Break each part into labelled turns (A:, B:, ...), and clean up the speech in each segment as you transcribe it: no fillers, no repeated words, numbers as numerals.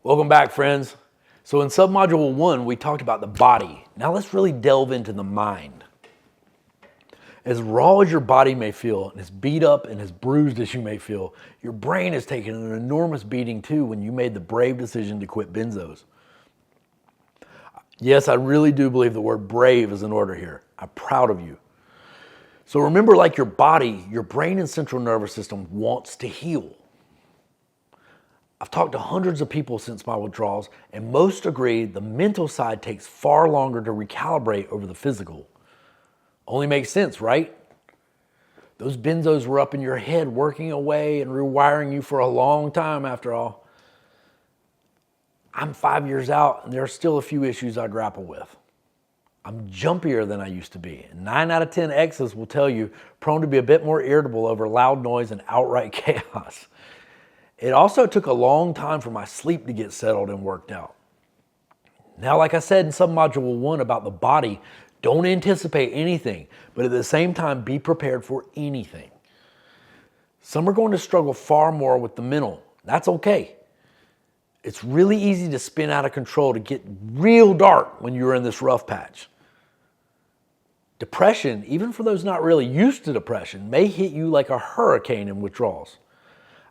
A: Welcome back, friends. So in submodule 1, we talked about the body. Now let's really delve into the mind. As raw as your body may feel, and as beat up and as bruised as you may feel, your brain has taken an enormous beating too when you made the brave decision to quit benzos. Yes, I really do believe the word brave is in order here. I'm proud of you. So remember, like your body, your brain and central nervous system wants to heal. I've talked to hundreds of people since my withdrawals, and most agree the mental side takes far longer to recalibrate over the physical. Only makes sense, right? Those benzos were up in your head working away and rewiring you for a long time after all. I'm 5 years out, and there are still a few issues I grapple with. I'm jumpier than I used to be, and 9 out of 10 exes will tell you prone to be a bit more irritable over loud noise and outright chaos. It also took a long time for my sleep to get settled and worked out. Now, like I said in submodule 1 about the body, don't anticipate anything, but at the same time, be prepared for anything. Some are going to struggle far more with the mental. That's okay. It's really easy to spin out of control, to get real dark when you're in this rough patch. Depression, even for those not really used to depression, may hit you like a hurricane in withdrawals.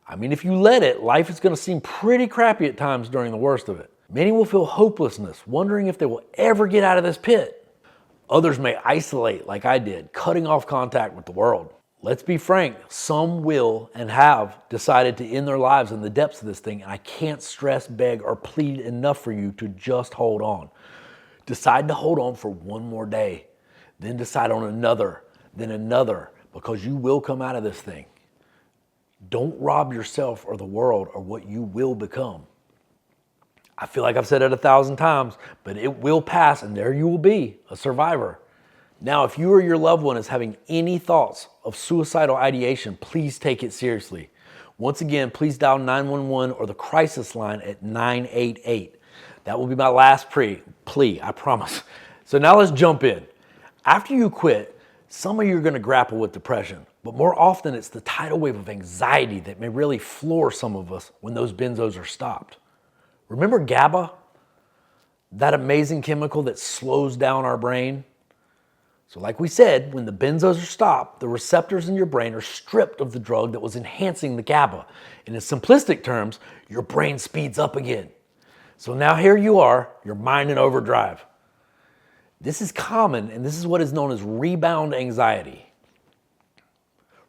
A: I mean, if you let it, life is going to seem pretty crappy at times during the worst of it. Many will feel hopelessness, wondering if they will ever get out of this pit. Others may isolate like I did, cutting off contact with the world. Let's be frank, some will and have decided to end their lives in the depths of this thing, and I can't stress, beg, or plead enough for you to just hold on. Decide to hold on for one more day, then decide on another, then another, because you will come out of this thing. Don't rob yourself or the world or what you will become. I feel like I've said it 1,000 times, but it will pass, and there you will be, a survivor. Now, if you or your loved one is having any thoughts of suicidal ideation, please take it seriously. Once again, please dial 911 or the crisis line at 988. That will be my last plea, I promise. So now let's jump in. After you quit, some of you are going to grapple with depression, but more often it's the tidal wave of anxiety that may really floor some of us when those benzos are stopped. Remember GABA? That amazing chemical that slows down our brain? So like we said, when the benzos are stopped, the receptors in your brain are stripped of the drug that was enhancing the GABA. And in simplistic terms, your brain speeds up again. So now here you are, your mind in overdrive. This is common, and this is what is known as rebound anxiety.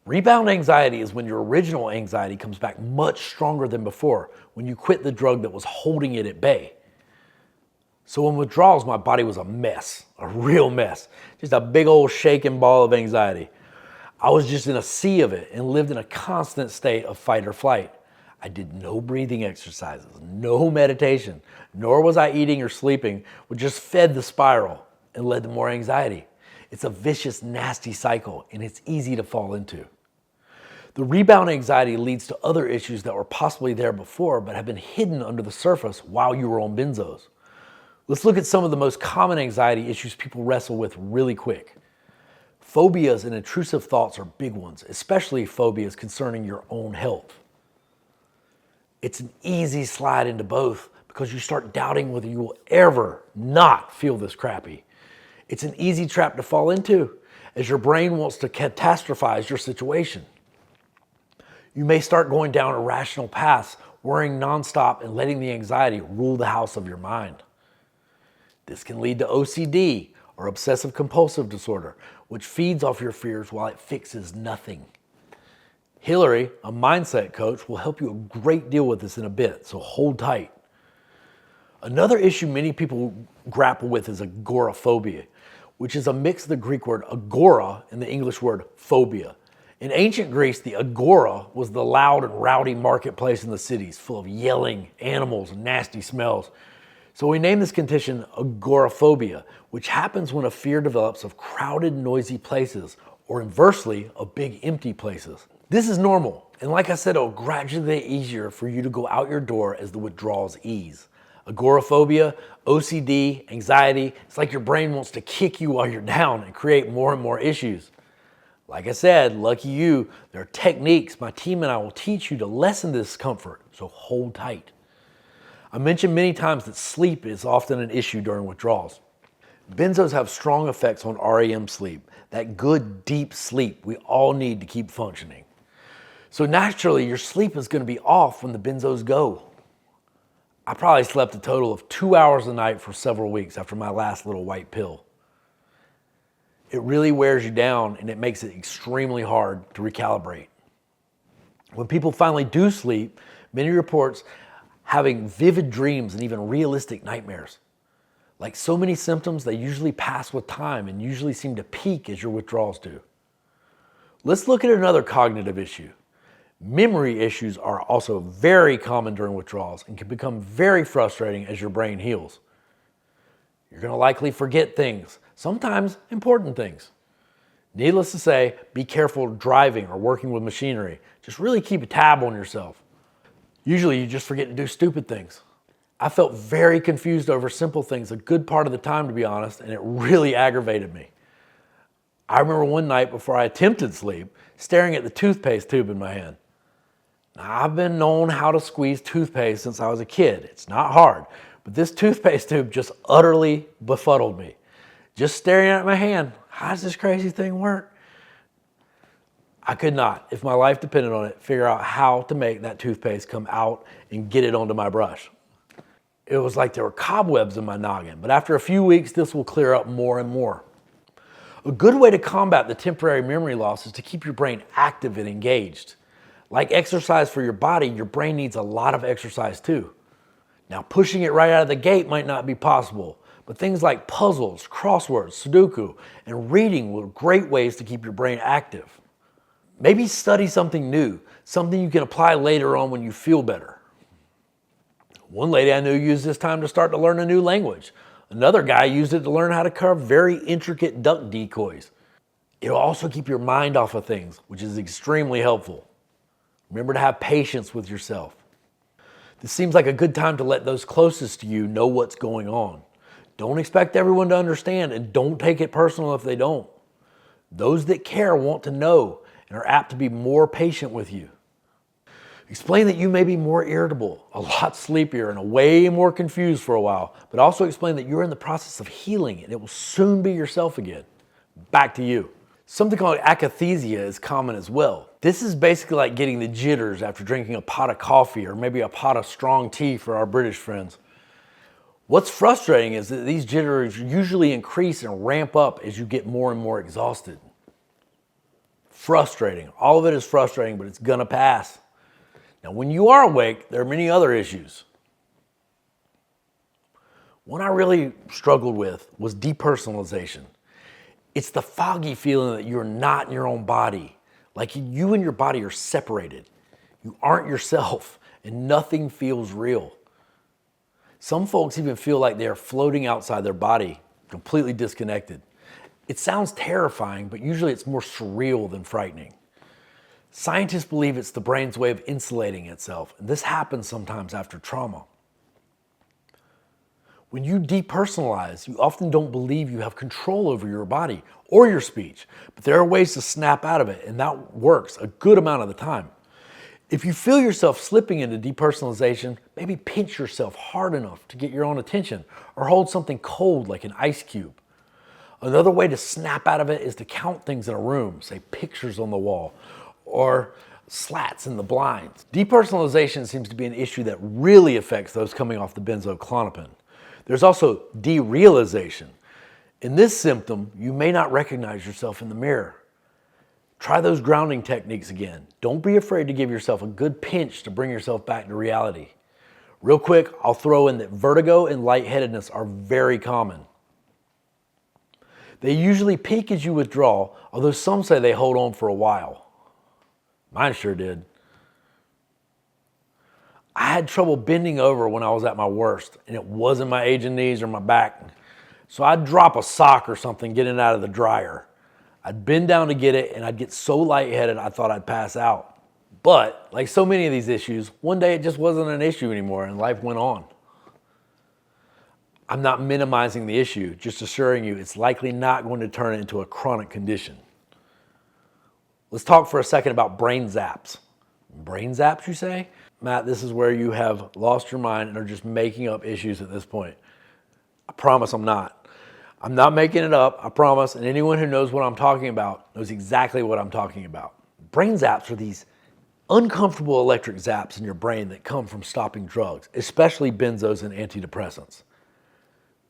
A: Rebound anxiety is when your original anxiety comes back much stronger than before, when you quit the drug that was holding it at bay. So in withdrawals, my body was a mess, a real mess, just a big old shaking ball of anxiety. I was just in a sea of it and lived in a constant state of fight or flight. I did no breathing exercises, no meditation, nor was I eating or sleeping, which just fed the spiral and led to more anxiety. It's a vicious, nasty cycle, and it's easy to fall into. The rebound anxiety leads to other issues that were possibly there before, but have been hidden under the surface while you were on benzos. Let's look at some of the most common anxiety issues people wrestle with really quick. Phobias and intrusive thoughts are big ones, especially phobias concerning your own health. It's an easy slide into both because you start doubting whether you will ever not feel this crappy. It's an easy trap to fall into, as your brain wants to catastrophize your situation. You may start going down irrational paths, worrying nonstop and letting the anxiety rule the house of your mind. This can lead to OCD, or obsessive compulsive disorder, which feeds off your fears while it fixes nothing. Hillary, a mindset coach, will help you a great deal with this in a bit, so hold tight. Another issue many people grapple with is agoraphobia, which is a mix of the Greek word agora and the English word phobia. In ancient Greece, the agora was the loud and rowdy marketplace in the cities, full of yelling, animals, and nasty smells. So we named this condition agoraphobia, which happens when a fear develops of crowded, noisy places, or inversely, of big, empty places. This is normal, and like I said, it'll gradually get easier for you to go out your door as the withdrawals ease. Agoraphobia, OCD, anxiety, it's like your brain wants to kick you while you're down and create more and more issues. Like I said, lucky you, there are techniques my team and I will teach you to lessen this discomfort, so hold tight. I mentioned many times that sleep is often an issue during withdrawals. Benzos have strong effects on REM sleep, that good deep sleep we all need to keep functioning. So naturally, your sleep is going to be off when the benzos go. I probably slept a total of 2 hours a night for several weeks after my last little white pill. It really wears you down and it makes it extremely hard to recalibrate. When people finally do sleep, many reports having vivid dreams and even realistic nightmares. Like so many symptoms, they usually pass with time and usually seem to peak as your withdrawals do. Let's look at another cognitive issue. Memory issues are also very common during withdrawals and can become very frustrating as your brain heals. You're going to likely forget things, sometimes important things. Needless to say, be careful driving or working with machinery. Just really keep a tab on yourself. Usually you just forget to do stupid things. I felt very confused over simple things a good part of the time, to be honest, and it really aggravated me. I remember one night before I attempted sleep, staring at the toothpaste tube in my hand. Now, I've been known how to squeeze toothpaste since I was a kid. It's not hard, but this toothpaste tube just utterly befuddled me. Just staring at my hand, how does this crazy thing work? I could not, if my life depended on it, figure out how to make that toothpaste come out and get it onto my brush. It was like there were cobwebs in my noggin, but after a few weeks, this will clear up more and more. A good way to combat the temporary memory loss is to keep your brain active and engaged. Like exercise for your body, your brain needs a lot of exercise too. Now, pushing it right out of the gate might not be possible, but things like puzzles, crosswords, Sudoku, and reading were great ways to keep your brain active. Maybe study something new, something you can apply later on when you feel better. One lady I knew used this time to start to learn a new language. Another guy used it to learn how to carve very intricate duck decoys. It'll also keep your mind off of things, which is extremely helpful. Remember to have patience with yourself. This seems like a good time to let those closest to you know what's going on. Don't expect everyone to understand and don't take it personal if they don't. Those that care want to know and are apt to be more patient with you. Explain that you may be more irritable, a lot sleepier, and way more confused for a while, but also explain that you're in the process of healing and it will soon be yourself again. Back to you. Something called akathisia is common as well. This is basically like getting the jitters after drinking a pot of coffee or maybe a pot of strong tea for our British friends. What's frustrating is that these jitters usually increase and ramp up as you get more and more exhausted. Frustrating. All of it is frustrating, but it's gonna pass. Now, when you are awake, there are many other issues. One I really struggled with was depersonalization. It's the foggy feeling that you're not in your own body, like you and your body are separated. You aren't yourself, and nothing feels real. Some folks even feel like they are floating outside their body, completely disconnected. It sounds terrifying, but usually it's more surreal than frightening. Scientists believe it's the brain's way of insulating itself, and this happens sometimes after trauma. When you depersonalize, you often don't believe you have control over your body or your speech, but there are ways to snap out of it, and that works a good amount of the time. If you feel yourself slipping into depersonalization, maybe pinch yourself hard enough to get your own attention, or hold something cold like an ice cube. Another way to snap out of it is to count things in a room, say pictures on the wall, or slats in the blinds. Depersonalization seems to be an issue that really affects those coming off the benzodiazepine. There's also derealization. In this symptom, you may not recognize yourself in the mirror. Try those grounding techniques again. Don't be afraid to give yourself a good pinch to bring yourself back to reality. Real quick, I'll throw in that vertigo and lightheadedness are very common. They usually peak as you withdraw, although some say they hold on for a while. Mine sure did. I had trouble bending over when I was at my worst, and it wasn't my aging knees or my back. So I'd drop a sock or something getting it out of the dryer. I'd bend down to get it, and I'd get so lightheaded I thought I'd pass out. But, like so many of these issues, one day it just wasn't an issue anymore, and life went on. I'm not minimizing the issue, just assuring you it's likely not going to turn into a chronic condition. Let's talk for a second about brain zaps. Brain zaps, you say? Matt, this is where you have lost your mind and are just making up issues at this point. I promise I'm not. I'm not making it up, I promise, and anyone who knows what I'm talking about knows exactly what I'm talking about. Brain zaps are these uncomfortable electric zaps in your brain that come from stopping drugs, especially benzos and antidepressants.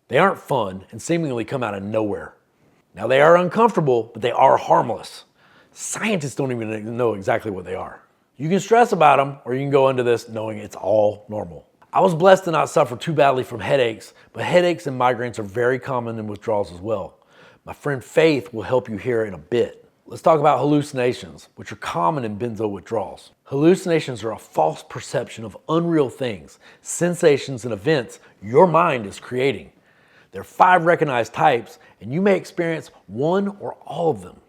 A: They aren't fun and seemingly come out of nowhere. Now, they are uncomfortable, but they are harmless. Scientists don't even know exactly what they are. You can stress about them, or you can go into this knowing it's all normal. I was blessed to not suffer too badly from headaches, but headaches and migraines are very common in withdrawals as well. My friend Faith will help you here in a bit. Let's talk about hallucinations, which are common in benzo withdrawals. Hallucinations are a false perception of unreal things, sensations, and events your mind is creating. There are 5 recognized types, and you may experience one or all of them.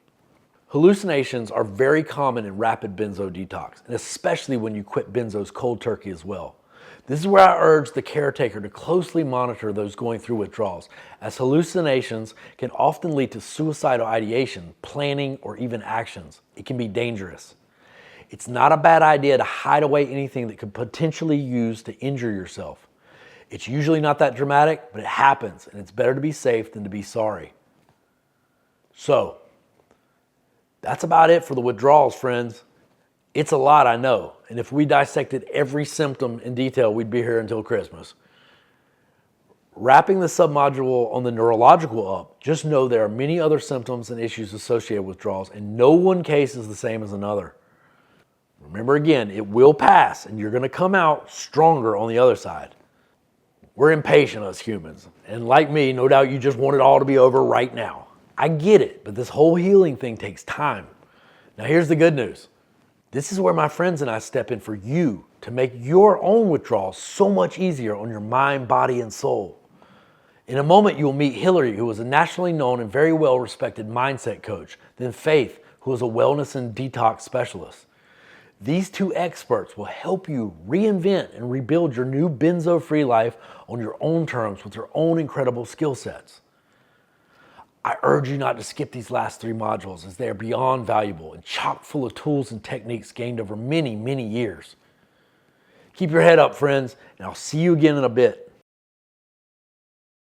A: Hallucinations are very common in rapid benzo detox, and especially when you quit benzos cold turkey as well. This is where I urge the caretaker to closely monitor those going through withdrawals, as hallucinations can often lead to suicidal ideation, planning, or even actions. It can be dangerous. It's not a bad idea to hide away anything that could potentially use to injure yourself. It's usually not that dramatic, but it happens, and it's better to be safe than to be sorry. So, that's about it for the withdrawals, friends. It's a lot, I know, and if we dissected every symptom in detail, we'd be here until Christmas. Wrapping the submodule on the neurological up, just know there are many other symptoms and issues associated with withdrawals, and no one case is the same as another. Remember again, it will pass, and you're going to come out stronger on the other side. We're impatient as humans, and like me, no doubt you just want it all to be over right now. I get it, but this whole healing thing takes time. Now here's the good news. This is where my friends and I step in for you to make your own withdrawals so much easier on your mind, body, and soul. In a moment, you will meet Hillary, who is a nationally known and very well-respected mindset coach, then Faith, who is a wellness and detox specialist. These 2 experts will help you reinvent and rebuild your new benzo-free life on your own terms with your own incredible skill sets. I urge you not to skip these last 3 modules, as they are beyond valuable and chock full of tools and techniques gained over many, many years. Keep your head up, friends, and I'll see you again in a bit.